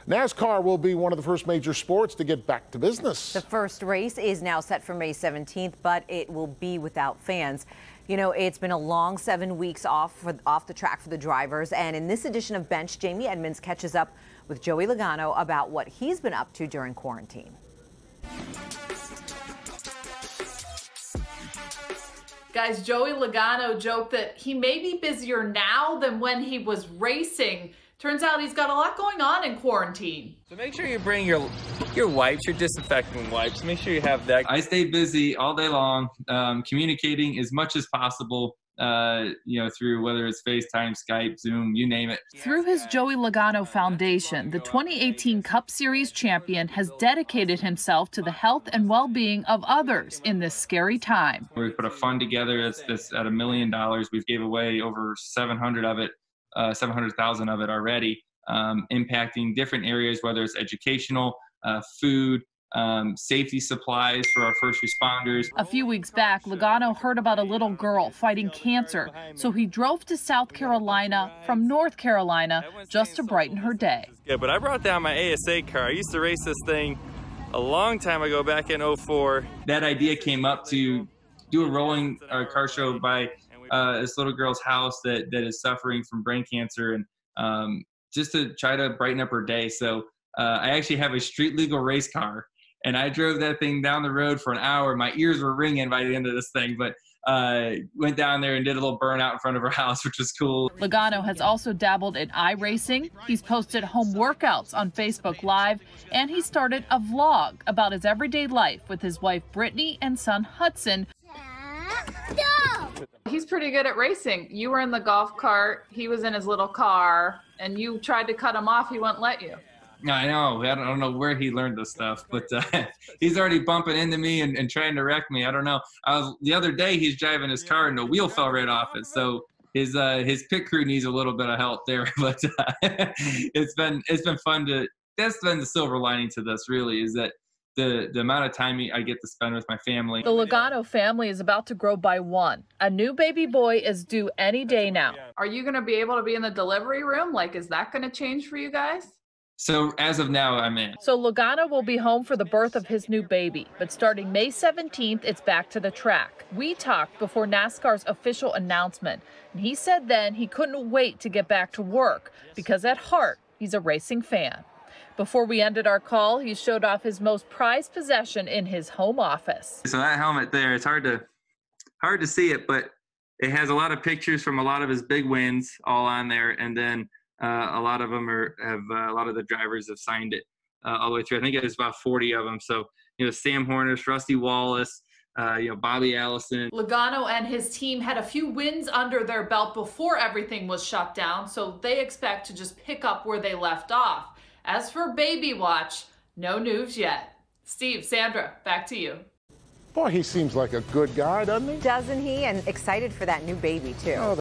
NASCAR will be one of the first major sports to get back to business. The first race is now set for May 17th, but it will be without fans. You know, it's been a long 7 weeks off the track for the drivers, and in this edition of Bench, Jamie Edmonds catches up with Joey Logano about what he's been up to during quarantine. Guys, Joey Logano joked that he may be busier now than when he was racing. Turns out he's got a lot going on in quarantine. So make sure you bring your wipes, your disinfectant wipes. Make sure you have that. I stay busy all day long, communicating as much as possible, through whether it's FaceTime, Skype, Zoom, you name it. Through his Joey Logano Foundation, the 2018 Cup Series champion has dedicated himself to the health and well-being of others in this scary time. We put a fund together that's at $1 million. We've gave away over 700,000 of it already, impacting different areas, whether it's educational, food, safety supplies for our first responders. A few weeks back, Logano heard about a little girl fighting cancer, so he drove to South Carolina from North Carolina just to brighten her day. Yeah, but I brought down my ASA car. I used to race this thing a long time ago, back in '04. That idea came up to do a rolling car show by this little girl's house that is suffering from brain cancer, and just to try to brighten up her day. So I actually have a street legal race car, and I drove that thing down the road for an hour. My ears were ringing by the end of this thing, but went down there and did a little burnout in front of her house, which was cool. Logano has also dabbled in iRacing. He's posted home workouts on Facebook Live, and he started a vlog about his everyday life with his wife Brittany and son Hudson. He's pretty good at racing. You were in the golf cart, he was in his little car, and you tried to cut him off, he wouldn't let you. I know. I don't know where he learned this stuff, but he's already bumping into me and trying to wreck me. I don't know. The other day he's driving his car and the wheel fell right off it. So his pit crew needs a little bit of help there. But it's been fun to. That's been the silver lining to this, really, is that the amount of time I get to spend with my family. The Logano family is about to grow by one. A new baby boy is due any day now. Are you going to be able to be in the delivery room? Like, is that going to change for you guys? So as of now, I'm in. So Logano will be home for the birth of his new baby, but starting May 17th, it's back to the track. We talked before NASCAR's official announcement, and he said then he couldn't wait to get back to work because at heart, he's a racing fan. Before we ended our call, he showed off his most prized possession in his home office. So that helmet there, it's hard to see it, but it has a lot of pictures from a lot of his big wins all on there, and then a lot of them a lot of the drivers have signed it all the way through. I think it's about 40 of them. So, Sam Hornish, Rusty Wallace, Bobby Allison. Logano and his team had a few wins under their belt before everything was shut down, so they expect to just pick up where they left off. As for Baby Watch, no news yet. Steve, Sandra, back to you. Boy, he seems like a good guy, doesn't he? Doesn't he? And excited for that new baby, too. Oh,